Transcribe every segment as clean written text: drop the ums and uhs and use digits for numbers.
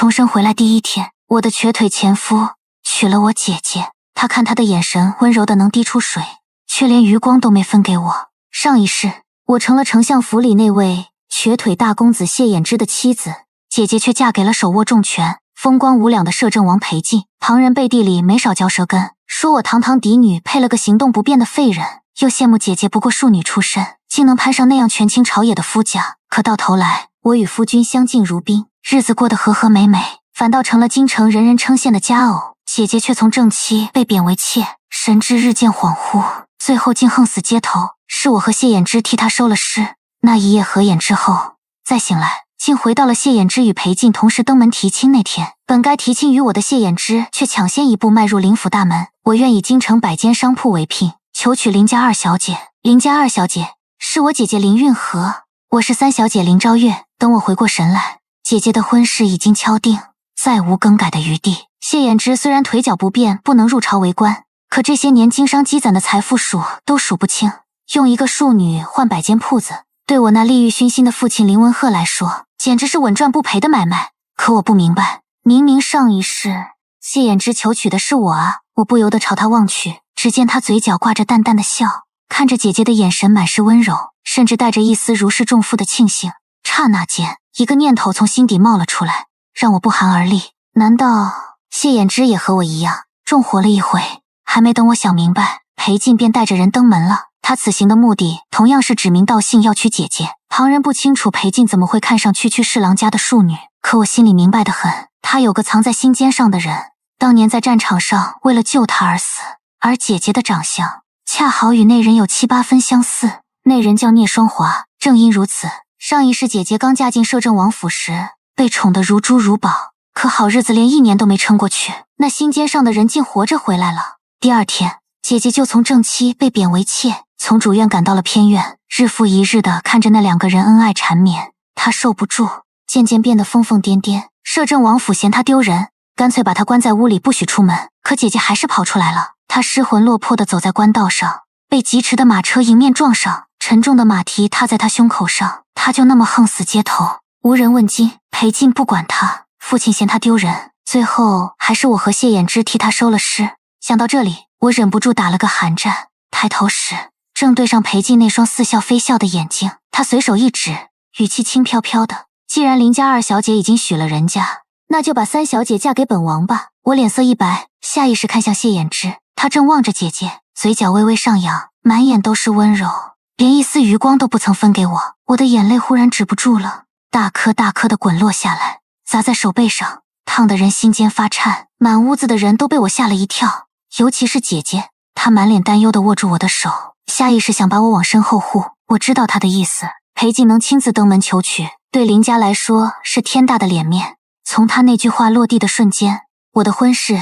重生回来第一天，我的瘸腿前夫娶了我姐姐，他看他的眼神温柔的能滴出水，却连余光都没分给我。上一世，我成了丞相府里那位瘸腿大公子谢衍之的妻子，姐姐却嫁给了手握重权、风光无两的摄政王裴进。旁人背地里没少嚼舌根，说我堂堂嫡女配了个行动不便的废人，又羡慕姐姐不过庶女出身，竟能攀上那样权倾朝野的夫家。可到头来，我与夫君相敬如宾，日子过得和和美美，反倒成了京城人人称羡的佳偶。姐姐却从正妻被贬为妾，神志日渐恍惚，最后竟横死街头。是我和谢衍之替她收了尸。那一夜合眼之后，再醒来，竟回到了谢衍之与裴进同时登门提亲那天。本该提亲于我的谢衍之，却抢先一步迈入林府大门。我愿以京城100间商铺为聘，求娶林家二小姐。林家二小姐是我姐姐林运河，我是3小姐林昭月。等我回过神来，姐姐的婚事已经敲定，再无更改的余地。谢衍之虽然腿脚不便，不能入朝为官，可这些年经商积攒的财富都数不清。用一个庶女换100间铺子，对我那利欲熏心的父亲林文鹤来说，简直是稳赚不赔的买卖。可我不明白，明明上一世谢衍之求娶的是我啊！我不由得朝他望去，只见他嘴角挂着淡淡的笑，看着姐姐的眼神满是温柔，甚至带着一丝如释重负的庆幸。刹那间，一个念头从心底冒了出来，让我不寒而栗。难道谢衍之也和我一样重活了一回？还没等我想明白，裴进便带着人登门了。他此行的目的同样是指名道姓要娶姐姐。旁人不清楚裴进怎么会看上区区侍郎家的庶女，可我心里明白得很，他有个藏在心尖上的人，当年在战场上为了救他而死。而姐姐的长相恰好与那人有7、8分相似，那人叫聂双华。正因如此，上一世姐姐刚嫁进摄政王府时被宠得如珠如宝，可好日子连1年都没撑过去，那心尖上的人竟活着回来了。第二天，姐姐就从正妻被贬为妾，从主院赶到了偏院，日复一日的看着那2个人恩爱缠绵，她受不住，渐渐变得疯疯癫癫。摄政王府嫌她丢人，干脆把她关在屋里不许出门。可姐姐还是跑出来了，她失魂落魄的走在官道上，被疾驰的马车迎面撞上，沉重的马蹄踏在她胸口上，她就那么横死街头，无人问津。裴进不管她，父亲嫌她丢人，最后还是我和谢衍之替她收了尸。想到这里，我忍不住打了个寒战，抬头时正对上裴进那双似笑非笑的眼睛。他随手一指，语气轻飘飘的：“既然林家2小姐已经许了人家，那就把3小姐嫁给本王吧。”我脸色一白，下意识看向谢衍之，他正望着姐姐，嘴角微微上扬，满眼都是温柔，连一丝余光都不曾分给我。我的眼泪忽然止不住了，大颗大颗的滚落下来，砸在手背上，烫得人心间发颤。满屋子的人都被我吓了一跳，尤其是姐姐，她满脸担忧地握住我的手，下意识想把我往身后护。我知道她的意思，裴进能亲自登门求娶，对林家来说是天大的脸面。从他那句话落地的瞬间，我的婚事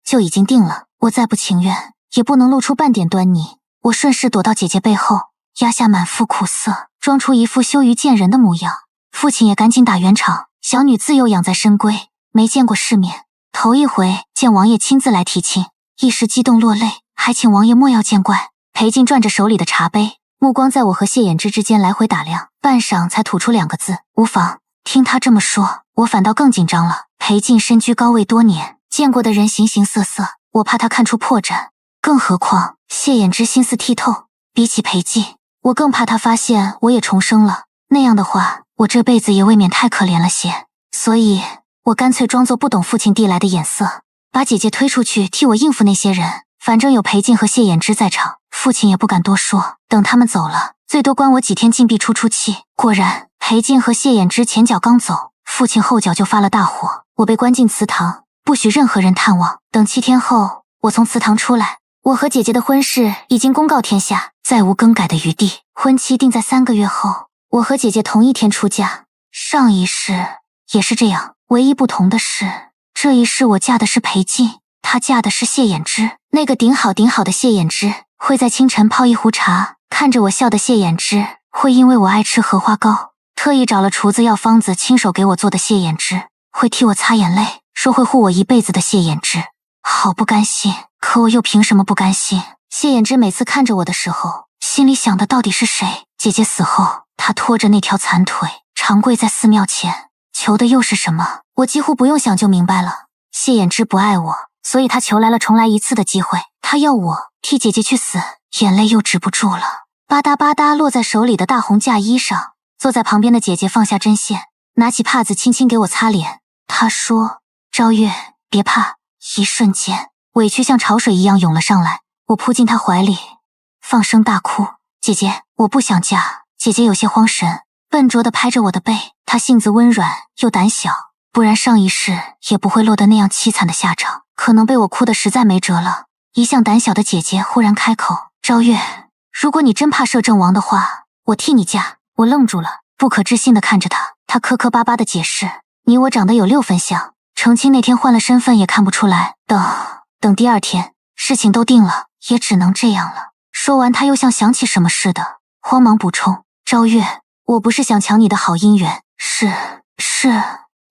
就已经定了。我再不情愿，也不能露出半点端倪。我顺势躲到姐姐背后，压下满腹苦涩，装出一副羞于见人的模样。父亲也赶紧打圆场，小女自幼养在深闺，没见过世面，头一回见王爷亲自来提亲，一时激动落泪，还请王爷莫要见怪。裴进转着手里的茶杯，目光在我和谢衍之之间来回打量，半晌才吐出2个字：无妨。听他这么说，我反倒更紧张了。裴进身居高位多年，见过的人形形色色，我怕他看出破绽，更何况谢衍之心思剔透，比起裴进，我更怕他发现我也重生了，那样的话，我这辈子也未免太可怜了些。所以我干脆装作不懂父亲递来的眼色，把姐姐推出去替我应付那些人。反正有裴进和谢衍之在场，父亲也不敢多说，等他们走了，最多关我几天禁闭出气。果然，裴进和谢衍之前脚刚走，父亲后脚就发了大火。我被关进祠堂，不许任何人探望。等7天后，我从祠堂出来，我和姐姐的婚事已经公告天下，再无更改的余地。婚期定在3个月后，我和姐姐同一天出嫁。上一世也是这样，唯一不同的是，这一世我嫁的是裴进，她嫁的是谢衍之。那个顶好的谢衍之会在清晨泡一壶茶，看着我笑的谢衍之会因为我爱吃荷花糕，特意找了厨子要方子亲手给我做的谢衍之会替我擦眼泪，说会护我一辈子的谢衍之。好不甘心，可我又凭什么不甘心？谢衍之每次看着我的时候，心里想的到底是谁？姐姐死后，她拖着那条残腿长跪在寺庙前，求的又是什么？我几乎不用想就明白了。谢衍之不爱我，所以他求来了重来一次的机会。他要我替姐姐去死，眼泪又止不住了，吧嗒吧嗒落在手里的大红嫁衣上。坐在旁边的姐姐放下针线，拿起帕子轻轻给我擦脸。她说：“昭月，别怕。”一瞬间，委屈像潮水一样涌了上来，我扑进她怀里，放声大哭。姐姐，我不想嫁。姐姐有些慌神，笨拙地拍着我的背。她性子温软又胆小，不然上一世也不会落得那样凄惨的下场。可能被我哭得实在没辙了，一向胆小的姐姐忽然开口：“昭月，如果你真怕摄政王的话，我替你嫁。”我愣住了，不可置信地看着她。她磕磕巴巴地解释：“你我长得有6分像，成亲那天换了身份也看不出来。等第2天，事情都定了，也只能这样了。”说完，她又像想起什么似的，慌忙补充：“昭月，我不是想抢你的好姻缘，是，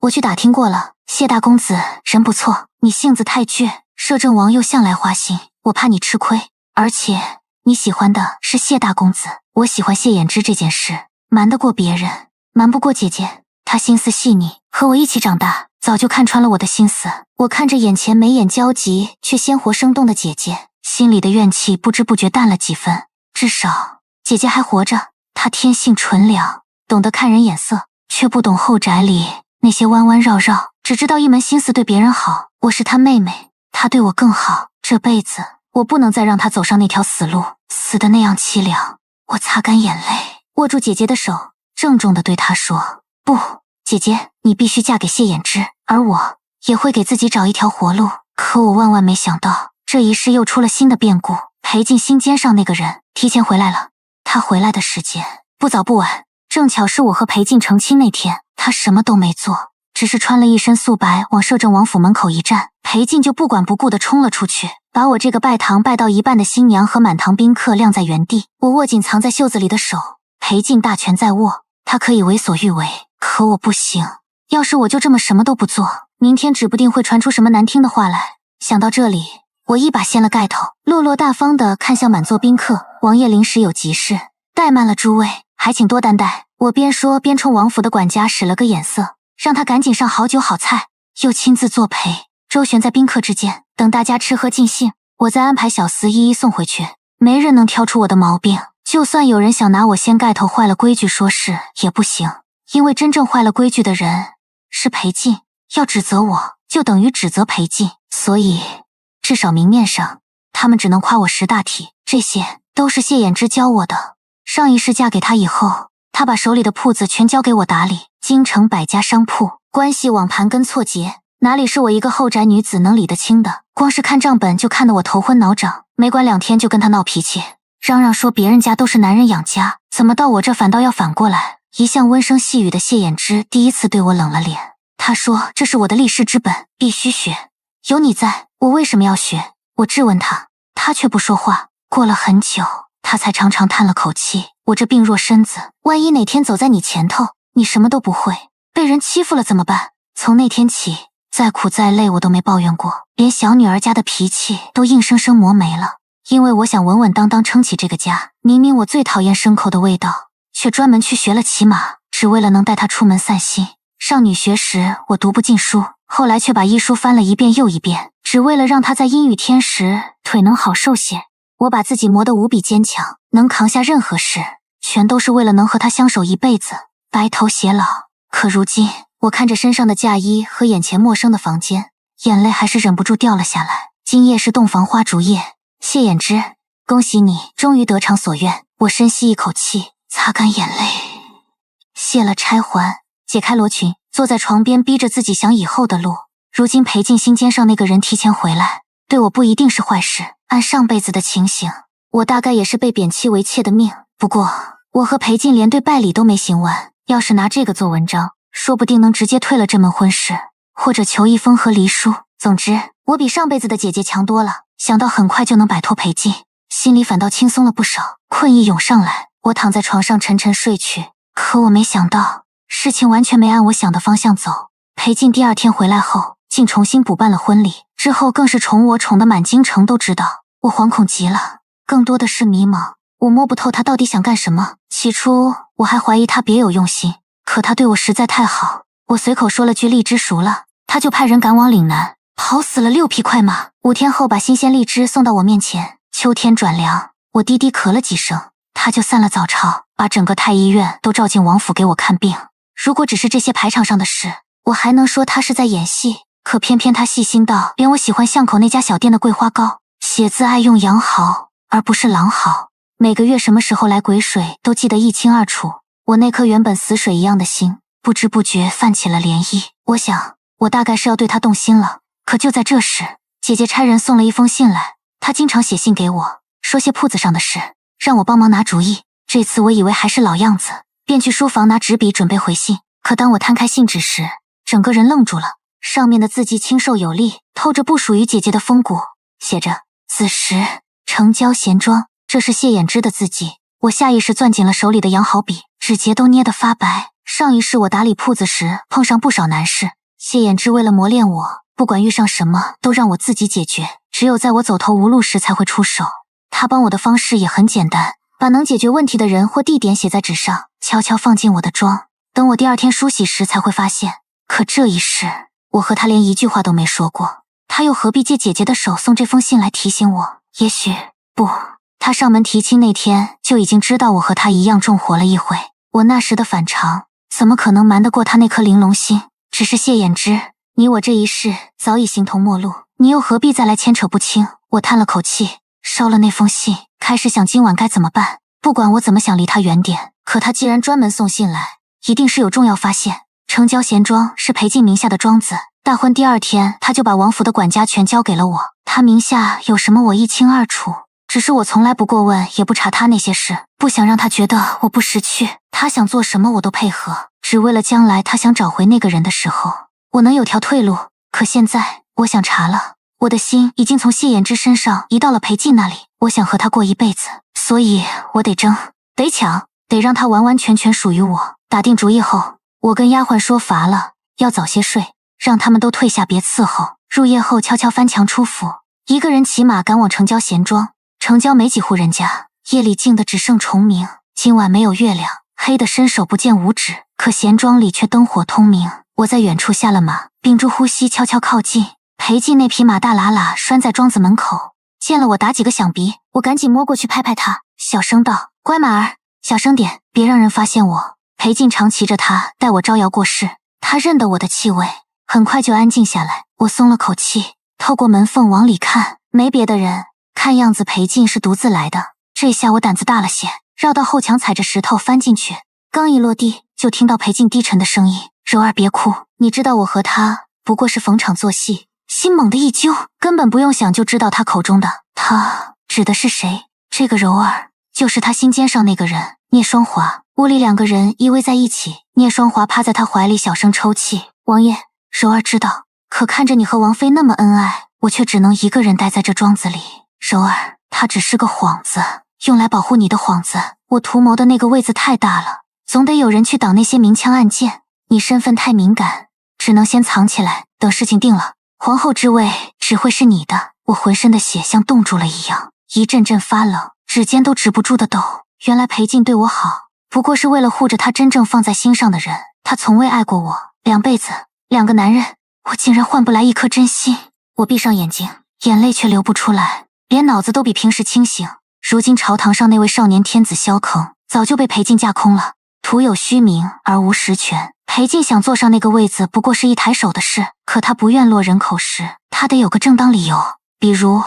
我去打听过了，谢大公子人不错，你性子太倔，摄政王又向来花心，我怕你吃亏。而且你喜欢的是谢大公子，我喜欢谢衍之这件事，瞒得过别人，瞒不过姐姐。她心思细腻，和我一起长大，早就看穿了我的心思。我看着眼前眉眼焦急却鲜活生动的姐姐，心里的怨气不知不觉淡了几分。至少姐姐还活着，她天性纯良，懂得看人眼色，却不懂后宅里那些弯弯绕绕，只知道一门心思对别人好。我是她妹妹，她对我更好，这辈子我不能再让她走上那条死路，死得那样凄凉。我擦干眼泪，握住姐姐的手，郑重地对她说：“不，姐姐，你必须嫁给谢衍之，而我也会给自己找一条活路。”可我万万没想到，这一世又出了新的变故。裴静心尖上那个人提前回来了，他回来的时间不早不晚，正巧是我和裴静成亲那天。他什么都没做，只是穿了一身素白往摄政王府门口一站，裴静就不管不顾地冲了出去，把我这个拜堂拜到一半的新娘和满堂宾客晾在原地。我握紧藏在袖子里的手，裴静大权在握，他可以为所欲为，可我不行。要是我就这么什么都不做，明天指不定会传出什么难听的话来。想到这里，我一把掀了盖头，落落大方地看向满座宾客：“王爷临时有急事，怠慢了诸位，还请多担待。”我边说边冲王府的管家使了个眼色，让他赶紧上好酒好菜，又亲自作陪，周旋在宾客之间，等大家吃喝尽兴，我再安排小厮一一送回去。没人能挑出我的毛病，就算有人想拿我掀盖头坏了规矩说事也不行，因为真正坏了规矩的人是裴静，要指责我就等于指责裴静，所以至少明面上他们只能夸我识大体，这些都是谢衍之教我的。上一世嫁给他以后，他把手里的铺子全交给我打理，京城百家商铺，关系网盘根错节，哪里是我一个后宅女子能理得清的？光是看账本就看得我头昏脑胀，没管2天就跟他闹脾气，嚷嚷说别人家都是男人养家，怎么到我这反倒要反过来？一向温声细语的谢衍之第一次对我冷了脸，他说这是我的立世之本，必须学。有你在，我为什么要学？我质问他，他却不说话。过了很久，他才长长叹了口气，我这病弱身子，万一哪天走在你前头，你什么都不会，被人欺负了怎么办？从那天起，再苦再累我都没抱怨过，连小女儿家的脾气都硬生生磨没了。因为我想稳稳当当撑起这个家，明明我最讨厌牲口的味道，却专门去学了骑马，只为了能带她出门散心。上女学时我读不进书，后来却把医书翻了一遍又一遍，只为了让她在阴雨天时腿能好受些。我把自己磨得无比坚强，能扛下任何事，全都是为了能和他相守一辈子，白头偕老。可如今，我看着身上的嫁衣和眼前陌生的房间，眼泪还是忍不住掉了下来。今夜是洞房花烛夜，谢衍之，恭喜你终于得偿所愿。我深吸一口气，擦干眼泪，卸了钗环，解开罗裙，坐在床边逼着自己想以后的路。如今裴静心尖上那个人提前回来，对我不一定是坏事。按上辈子的情形，我大概也是被贬妻为妾的命。不过我和裴静连对拜礼都没行完，要是拿这个做文章，说不定能直接退了这门婚事，或者求一封和离书。总之，我比上辈子的姐姐强多了，想到很快就能摆脱裴静，心里反倒轻松了不少。困意涌上来，我躺在床上沉沉睡去。可我没想到，事情完全没按我想的方向走。裴静第2天回来后，竟重新补办了婚礼，之后更是宠我宠得满京城都知道。我惶恐极了，更多的是迷茫。我摸不透他到底想干什么。起初我还怀疑他别有用心，可他对我实在太好，我随口说了句荔枝熟了，他就派人赶往岭南，跑死了6匹快马。5天后把新鲜荔枝送到我面前。秋天转凉，我低低咳了几声，他就散了早朝，把整个太医院都召进王府给我看病。如果只是这些排场上的事，我还能说他是在演戏，可偏偏他细心到连我喜欢巷口那家小店的桂花糕写字爱用羊毫而不是狼毫，每个月什么时候来癸水都记得一清二楚。我那颗原本死水一样的心不知不觉泛起了涟漪。我想我大概是要对他动心了，可就在这时，姐姐差人送了一封信来。她经常写信给我，说些铺子上的事，让我帮忙拿主意。这次我以为还是老样子，便去书房拿纸笔准备回信。可当我摊开信纸时，整个人愣住了。上面的字迹清瘦有力，透着不属于姐姐的风骨，写着子时城郊闲庄，这是谢衍之的字迹。我下意识攥紧了手里的羊毫笔，指节都捏得发白。上一世我打理铺子时碰上不少难事，谢衍之为了磨练我，不管遇上什么都让我自己解决，只有在我走投无路时才会出手。他帮我的方式也很简单，把能解决问题的人或地点写在纸上，悄悄放进我的庄。等我第2天梳洗时才会发现，可这一世我和他连一句话都没说过，他又何必借姐姐的手送这封信来提醒我？也许不，他上门提亲那天就已经知道我和他一样重活了一回。我那时的反常怎么可能瞒得过他那颗玲珑心？只是谢衍之，你我这一世早已形同陌路，你又何必再来牵扯不清？我叹了口气，烧了那封信，开始想今晚该怎么办。不管我怎么想离他远点，可他既然专门送信来，一定是有重要发现。城郊闲庄是裴静名下的庄子，大婚第2天他就把王府的管家权交给了我，他名下有什么我一清二楚，只是我从来不过问也不查他那些事，不想让他觉得我不识趣。他想做什么我都配合，只为了将来他想找回那个人的时候，我能有条退路。可现在我想查了，我的心已经从谢衍之身上移到了裴静那里，我想和他过一辈子，所以我得争，得抢，得让他完完全全属于我。打定主意后，我跟丫鬟说乏了，要早些睡，让他们都退下别伺候。入夜后悄悄翻墙出府，一个人骑马赶往城郊闲庄。城郊没几户人家，夜里静得只剩虫鸣。今晚没有月亮，黑得伸手不见五指，可闲庄里却灯火通明。我在远处下了马，屏住呼吸悄悄靠近。裴静那匹马大喇喇拴在庄子门口，见了我打几个响鼻，我赶紧摸过去拍拍它，小声道：乖马儿，小声点，别让人发现我。裴静常骑着它带我招摇过市，他认得我的气味，很快就安静下来。我松了口气，透过门缝往里看，没别的人，看样子裴静是独自来的。这下我胆子大了些，绕到后墙踩着石头翻进去，刚一落地就听到裴静低沉的声音：柔儿别哭，你知道我和他不过是逢场作戏。心猛地一揪，根本不用想就知道他口中的他指的是谁。这个柔儿就是他心尖上那个人聂双华。屋里2个人依偎在一起，聂双华趴在他怀里小声抽泣：王爷，柔儿知道，可看着你和王妃那么恩爱，我却只能一个人待在这庄子里。柔儿，他只是个幌子，用来保护你的幌子。我图谋的那个位子太大了，总得有人去挡那些明枪暗箭。你身份太敏感，只能先藏起来，等事情定了，皇后之位只会是你的。我浑身的血像冻住了一样，一阵阵发冷，指尖都止不住的抖。原来裴静对我好，不过是为了护着他真正放在心上的人。他从未爱过我，2辈子2个男人，我竟然换不来一颗真心。我闭上眼睛，眼泪却流不出来，连脑子都比平时清醒。如今朝堂上那位少年天子萧坑早就被裴静架空了，徒有虚名而无实权。裴静想坐上那个位子不过是一抬手的事，可他不愿落人口实，他得有个正当理由，比如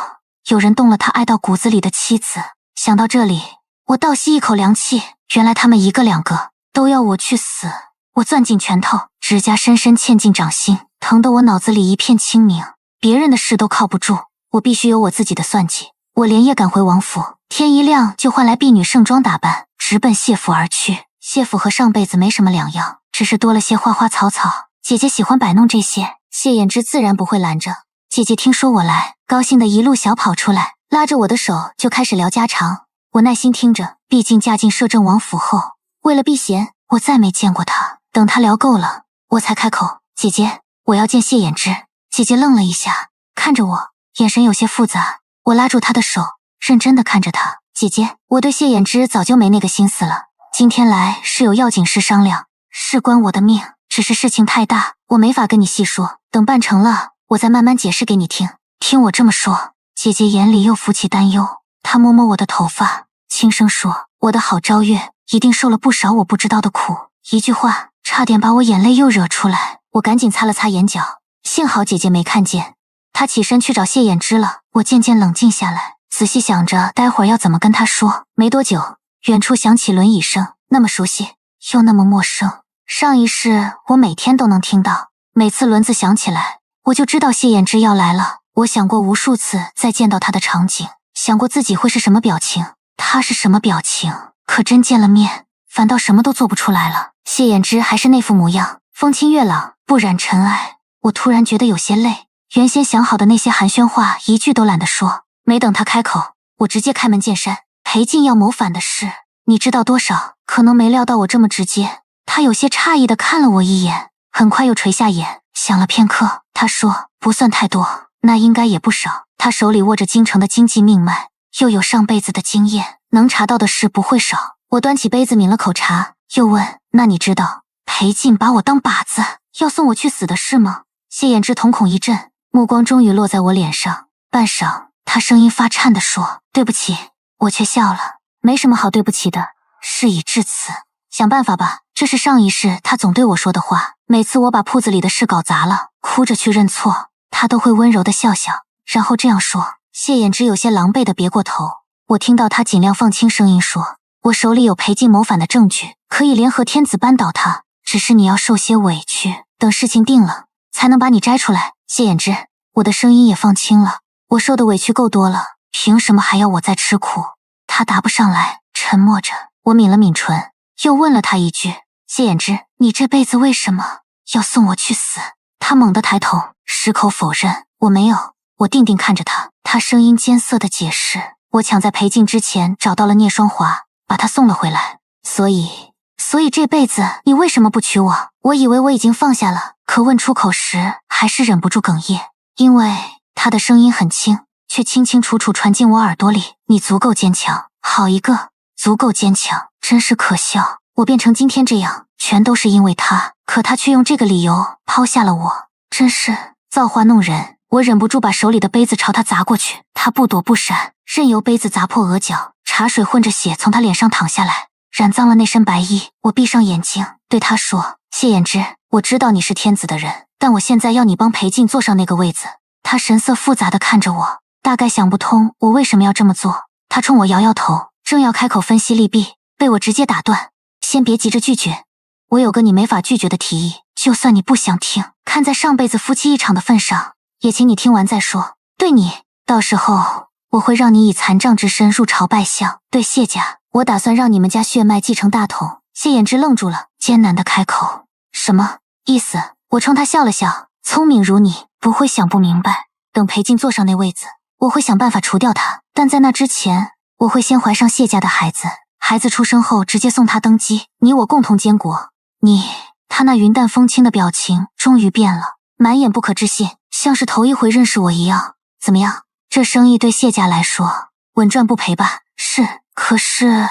有人动了他爱到骨子里的妻子。想到这里，我倒吸一口凉气，原来他们1个2个都要我去死。我攥紧拳头，指甲深深嵌进掌心，疼得我脑子里一片清明。别人的事都靠不住，我必须有我自己的算计。我连夜赶回王府，天一亮就换来婢女盛装打扮，直奔谢府而去。谢府和上辈子没什么两样，只是多了些花花草草。姐姐喜欢摆弄这些，谢衍之自然不会拦着。姐姐听说我来，高兴的一路小跑出来，拉着我的手就开始聊家常。我耐心听着，毕竟嫁进摄政王府后，为了避嫌，我再没见过他。等他聊够了，我才开口：姐姐，我要见谢衍之。姐姐愣了一下，看着我，眼神有些复杂。我拉住她的手，认真的看着她：姐姐，我对谢衍之早就没那个心思了。今天来是有要紧事商量，事关我的命，只是事情太大，我没法跟你细说，等办成了，我再慢慢解释给你听。听我这么说，姐姐眼里又浮起担忧，她摸摸我的头发，轻声说：“我的好昭月一定受了不少我不知道的苦。”一句话差点把我眼泪又惹出来，我赶紧擦了擦眼角，幸好姐姐没看见。她起身去找谢衍之了，我渐渐冷静下来，仔细想着待会儿要怎么跟她说。没多久，远处响起轮椅声，那么熟悉，又那么陌生。上一世我每天都能听到，每次轮子响起来，我就知道谢衍之要来了。我想过无数次再见到他的场景，想过自己会是什么表情，他是什么表情，可真见了面，反倒什么都做不出来了。谢衍之还是那副模样，风清月朗，不染尘埃。我突然觉得有些累，原先想好的那些寒暄话一句都懒得说。没等他开口，我直接开门见山：裴静要谋反的事，你知道多少？可能没料到我这么直接，他有些诧异地看了我一眼，很快又垂下眼，想了片刻，他说：“不算太多，那应该也不少。”他手里握着京城的经济命脉，又有上辈子的经验，能查到的事不会少。我端起杯子抿了口茶，又问：“那你知道裴静把我当靶子，要送我去死的事吗？”谢衍之瞳孔一震，目光终于落在我脸上，半晌，他声音发颤地说：“对不起。”我却笑了，没什么好对不起的，事已至此，想办法吧。这是上一世他总对我说的话，每次我把铺子里的事搞砸了，哭着去认错，他都会温柔地笑笑，然后这样说。谢衍之有些狼狈地别过头，我听到他尽量放轻声音说：“我手里有裴静谋反的证据，可以联合天子扳倒他，只是你要受些委屈，等事情定了才能把你摘出来。”谢衍之，我的声音也放轻了，我受的委屈够多了，凭什么还要我再吃苦？他答不上来，沉默着。我抿了抿唇，又问了他一句：“谢衍之，你这辈子为什么要送我去死？”他猛地抬头，矢口否认：“我没有。”我定定看着他，他声音艰涩地解释：“我抢在裴静之前找到了聂双华，把他送了回来。所以这辈子你为什么不娶我？”我以为我已经放下了，可问出口时还是忍不住哽咽，因为他的声音很轻，却清清楚楚传进我耳朵里：“你足够坚强，好一个足够坚强。”真是可笑，我变成今天这样，全都是因为他，可他却用这个理由抛下了我，真是造化弄人。我忍不住把手里的杯子朝他砸过去，他不躲不闪，任由杯子砸破额角，茶水混着血从他脸上淌下来，染脏了那身白衣。我闭上眼睛，对他说：“谢衍之，我知道你是天子的人，但我现在要你帮裴静坐上那个位子。”他神色复杂地看着我，大概想不通我为什么要这么做。他冲我摇摇头，正要开口分析利弊，被我直接打断：“先别急着拒绝，我有个你没法拒绝的提议，就算你不想听，看在上辈子夫妻一场的份上，也请你听完再说。对你，到时候我会让你以残障之身入朝拜相；对谢家，我打算让你们家血脉继承大统。”谢衍之愣住了，艰难地开口：“什么意思？”我冲他笑了笑：“聪明如你，不会想不明白。等裴静坐上那位子，我会想办法除掉他，但在那之前，我会先怀上谢家的孩子，孩子出生后直接送他登基，你我共同监国。你……”他那云淡风轻的表情终于变了，满眼不可置信，像是头一回认识我一样。“怎么样？这生意对谢家来说稳赚不赔吧？”“是，可是……”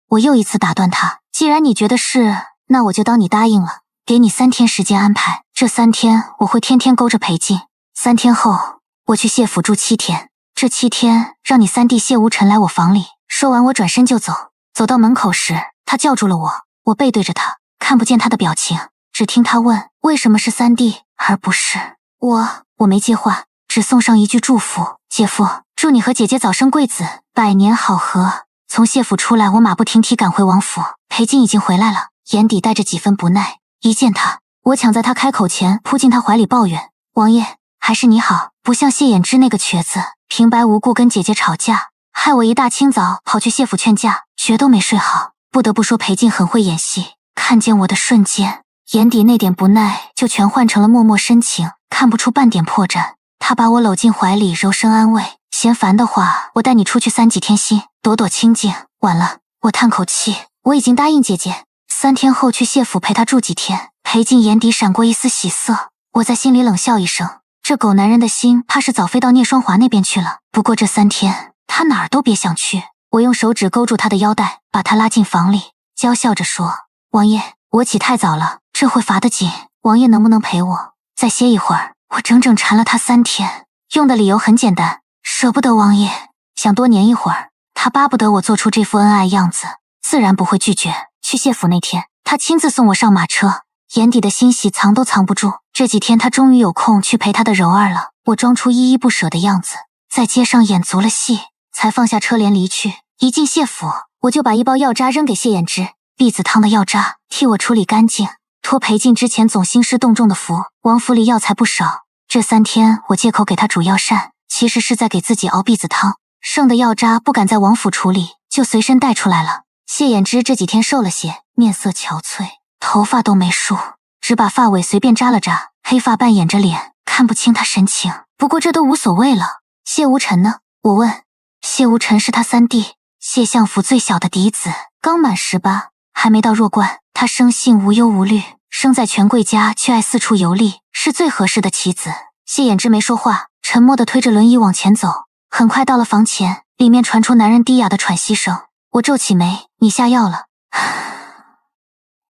我又一次打断他：“既然你觉得是，那我就当你答应了，给你3天时间安排。这3天我会天天勾着裴静，3天后我去谢府住7天，这7天让你三弟谢无尘来我房里。”说完我转身就走，走到门口时他叫住了我，我背对着他，看不见他的表情，只听他问：“为什么是三弟而不是我？”我没接话，只送上一句祝福：“姐夫，祝你和姐姐早生贵子，百年好合。”从谢府出来，我马不停蹄赶回王府，裴静已经回来了，眼底带着几分不耐。一见他，我抢在他开口前扑进他怀里抱怨：“王爷，还是你好，不像谢衍之那个瘸子，平白无故跟姐姐吵架，害我一大清早跑去谢府劝架，觉都没睡好。”不得不说裴静很会演戏，看见我的瞬间，眼底那点不耐就全换成了默默深情，看不出半点破绽。他把我搂进怀里，柔声安慰：“嫌烦的话，我带你出去散几天心，躲躲清静。晚了。”我叹口气，我已经答应姐姐，3天后去谢府陪她住几天。裴静眼底闪过一丝喜色，我在心里冷笑一声，这狗男人的心怕是早飞到聂双华那边去了。不过这3天他哪儿都别想去。我用手指勾住他的腰带，把他拉进房里，娇笑着说：“王爷，我起太早了，这会罚得紧。”王爷能不能陪我再歇一会儿？我整整缠了他3天，用的理由很简单，舍不得王爷，想多黏一会儿。他巴不得我做出这副恩爱样子，自然不会拒绝。去谢府那天，他亲自送我上马车，眼底的欣喜藏都藏不住。这几天他终于有空去陪他的柔儿了，我装出依依不舍的样子，在街上演足了戏，才放下车帘离去。一进谢府，我就把一包药渣扔给谢衍之，避子汤的药渣替我处理干净，托裴静之前总兴师动众的福，王府里药材不少。这3天我借口给他煮药膳，其实是在给自己熬避子汤，剩的药渣不敢在王府处理，就随身带出来了。谢衍之这几天瘦了些，面色憔悴，头发都没梳，只把发尾随便扎了扎，黑发半掩着脸，看不清他神情。不过这都无所谓了。谢无尘呢？我问。谢无尘是他3弟，谢相府最小的嫡子，刚满18，还没到弱冠。他生性无忧无虑，生在权贵家却爱四处游历，是最合适的妻子。谢衍之没说话，沉默地推着轮椅往前走。很快到了房前，里面传出男人低哑的喘息声。我皱起眉，你下药了？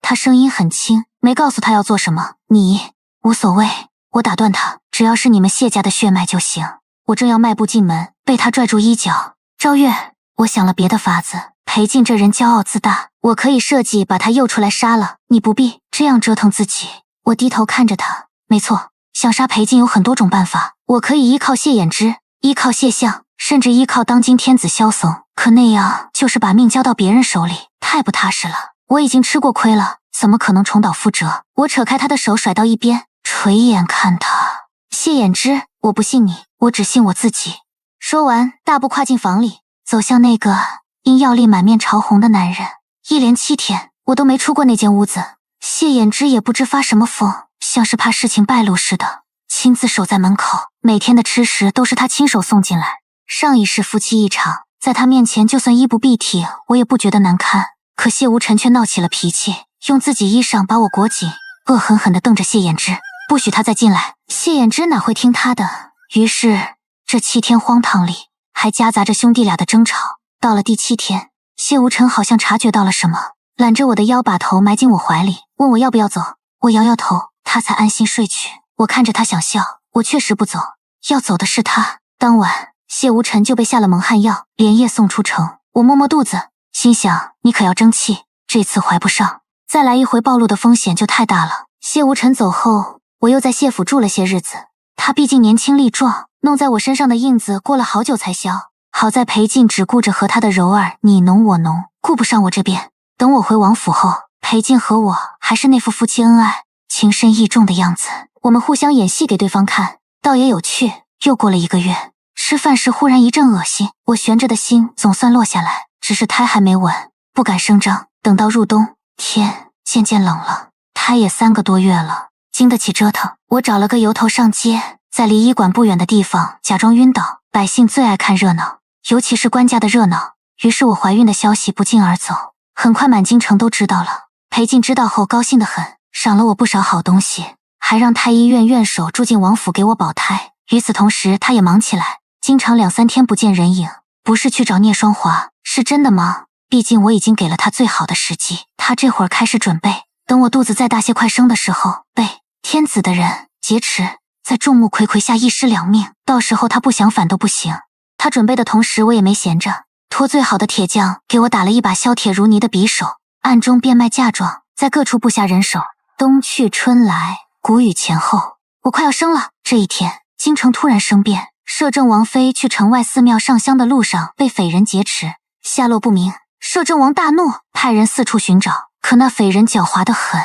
他声音很轻，没告诉他要做什么。你无所谓，我打断他，只要是你们谢家的血脉就行。我正要迈步进门，被他拽住衣角。昭月，我想了别的法子。裴静这人骄傲自大，我可以设计把他诱出来杀了，你不必这样折腾自己。我低头看着他，没错，想杀裴静有很多种办法，我可以依靠谢衍之，依靠谢相，甚至依靠当今天子萧嵩，可那样就是把命交到别人手里，太不踏实了。我已经吃过亏了，怎么可能重蹈覆辙？我扯开他的手，甩到一边，垂眼看他。谢衍之，我不信你，我只信我自己。说完，大步跨进房里，走向那个因药力满面潮红的男人。一连7天，我都没出过那间屋子。谢衍之也不知发什么疯，像是怕事情败露似的，亲自守在门口，每天的吃食都是他亲手送进来。上一世夫妻一场，在他面前就算衣不蔽体，我也不觉得难看。可谢无尘却闹起了脾气，用自己衣裳把我裹紧，恶狠狠地瞪着谢衍之，不许他再进来。谢衍之哪会听他的？于是这7天荒唐里还夹杂着兄弟俩的争吵。到了第7天，谢无尘好像察觉到了什么，揽着我的腰，把头埋进我怀里，问我要不要走。我摇摇头，他才安心睡去。我看着他想笑，我确实不走，要走的是他。当晚谢无尘就被下了蒙汗药，连夜送出城。我摸摸肚子，心想你可要争气，这次怀不上，再来一回暴露的风险就太大了。谢无尘走后，我又在谢府住了些日子。他毕竟年轻力壮，弄在我身上的印子过了好久才消。好在裴静只顾着和他的柔儿你侬我侬，顾不上我这边。等我回王府后，裴静和我还是那副夫妻恩爱、情深意重的样子。我们互相演戏给对方看，倒也有趣。又过了1个月，吃饭时忽然一阵恶心，我悬着的心总算落下来，只是胎还没稳，不敢声张。等到入冬，天渐渐冷了，胎也3个多月了，经得起折腾。我找了个由头上街，在离医馆不远的地方假装晕倒。百姓最爱看热闹，尤其是官家的热闹。于是我怀孕的消息不胫而走，很快满京城都知道了。裴静知道后高兴得很，赏了我不少好东西，还让太医院院手住进王府给我保胎。与此同时，他也忙起来，经常2、3天不见人影。不是去找聂双华，是真的忙。毕竟我已经给了他最好的时机，他这会儿开始准备，等我肚子再大些快生的时候，被天子的人劫持，在众目睽睽下一尸两命，到时候他不想反都不行。他准备的同时，我也没闲着，托最好的铁匠给我打了一把削铁如泥的匕首，暗中变卖嫁妆，在各处布下人手。冬去春来，谷雨前后，我快要生了。这一天，京城突然生变，摄政王妃去城外寺庙上香的路上被匪人劫持，下落不明。摄政王大怒，派人四处寻找，可那匪人狡猾得很，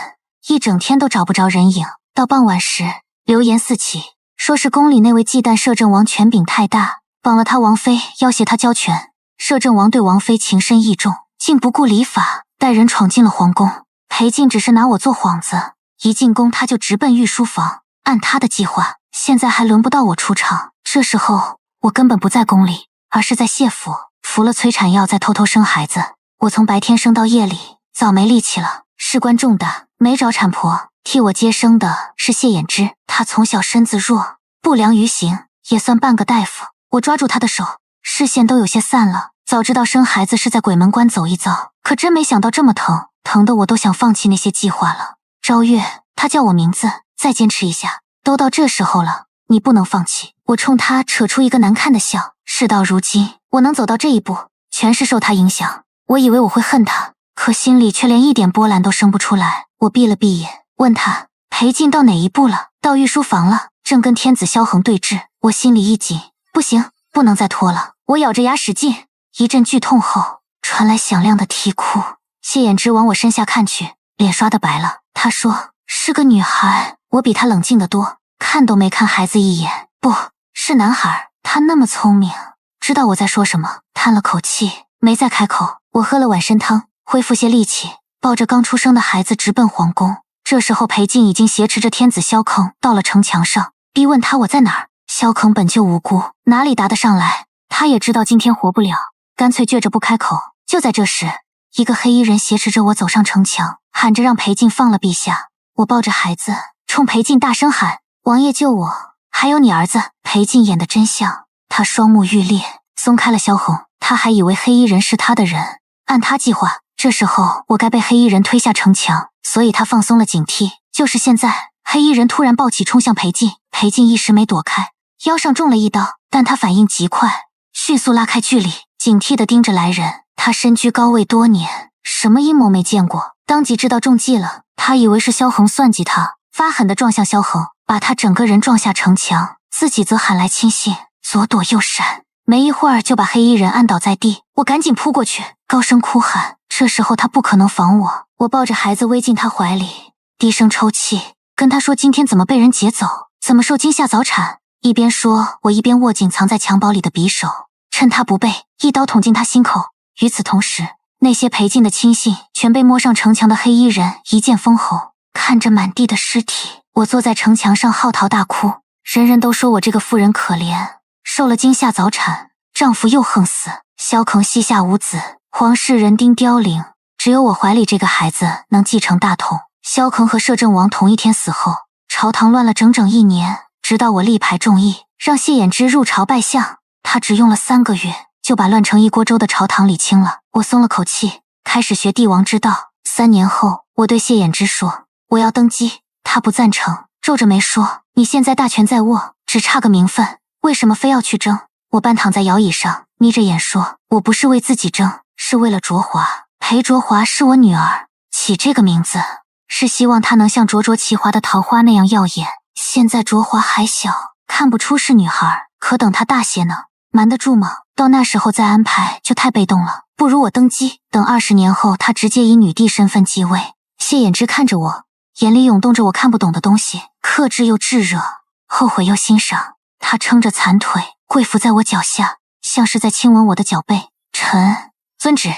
一整天都找不着人影。到傍晚时，流言四起，说是宫里那位忌惮摄政王权柄太大，绑了他王妃，要挟他交权。摄政王对王妃情深意重，竟不顾礼法，带人闯进了皇宫。裴静只是拿我做幌子，一进宫他就直奔御书房。按他的计划，现在还轮不到我出场。这时候我根本不在宫里，而是在谢府，服了催产药，再偷偷生孩子。我从白天生到夜里，早没力气了，事关重大，没找产婆。替我接生的是谢衍之，他从小身子弱，不良于行，也算半个大夫。我抓住他的手，视线都有些散了。早知道生孩子是在鬼门关走一遭，可真没想到这么疼，疼得我都想放弃那些计划了。昭月，他叫我名字，再坚持一下。都到这时候了，你不能放弃。我冲他扯出一个难看的笑。事到如今，我能走到这一步，全是受他影响。我以为我会恨他，可心里却连一点波澜都生不出来。我闭了闭眼，问他裴静到哪一步了？到御书房了，正跟天子萧恒对峙。我心里一紧，不行，不能再拖了。我咬着牙使劲，一阵剧痛后，传来响亮的啼哭。谢衍之往我身下看去，脸刷得白了。他说是个女孩。我比他冷静得多，看都没看孩子一眼。不是男孩。他那么聪明，知道我在说什么，叹了口气，没再开口。我喝了碗参汤，恢复些力气，抱着刚出生的孩子直奔皇宫。这时候裴静已经挟持着天子萧坑到了城墙上，逼问他我在哪儿。萧坑本就无辜，哪里答得上来？他也知道今天活不了，干脆倔着不开口。就在这时，一个黑衣人挟持着我走上城墙，喊着让裴静放了陛下。我抱着孩子冲裴静大声喊：王爷救我，还有你儿子。裴静演得真像，他双目欲裂，松开了萧红。他还以为黑衣人是他的人，按他计划，这时候我该被黑衣人推下城墙，所以他放松了警惕。就是现在，黑衣人突然暴起冲向裴静，裴静一时没躲开，腰上中了一刀，但他反应极快，迅速拉开距离，警惕地盯着来人。他身居高位多年，什么阴谋没见过，当即知道中计了。他以为是萧恒算计他，发狠地撞向萧恒，把他整个人撞下城墙，自己则喊来亲信，左躲右闪，没一会儿就把黑衣人按倒在地。我赶紧扑过去，高声哭喊。这时候他不可能防我，我抱着孩子偎进他怀里，低声抽泣，跟他说今天怎么被人劫走，怎么受惊吓早产。一边说，我一边握紧藏在襁褓里的匕首，趁他不备，一刀捅进他心口。与此同时，那些裴静的亲信全被摸上城墙的黑衣人一剑封喉。看着满地的尸体，我坐在城墙上嚎啕大哭。人人都说我这个妇人可怜，受了惊吓早产，丈夫又横死，萧坑膝下无子，皇室人丁凋零，只有我怀里这个孩子能继承大统。萧坑和摄政王同一天死后，朝堂乱了整整1年，直到我力排众议，让谢衍之入朝拜相，他只用了3个月就把乱成一锅粥的朝堂理清了。我松了口气，开始学帝王之道。3年后，我对谢衍之说我要登基，他不赞成，皱着眉说你现在大权在握，只差个名分，为什么非要去争？我半躺在摇椅上，眯着眼说我不是为自己争，是为了卓华。裴卓华是我女儿，起这个名字是希望她能像灼灼其华的桃花那样耀眼。现在卓华还小，看不出是女孩，可等她大些呢，瞒得住吗？到那时候再安排就太被动了，不如我登基，等20年后她直接以女帝身份继位。谢衍之看着我，眼里涌动着我看不懂的东西，克制又炙热，后悔又欣赏。他撑着残腿跪伏在我脚下，像是在亲吻我的脚背。臣遵旨。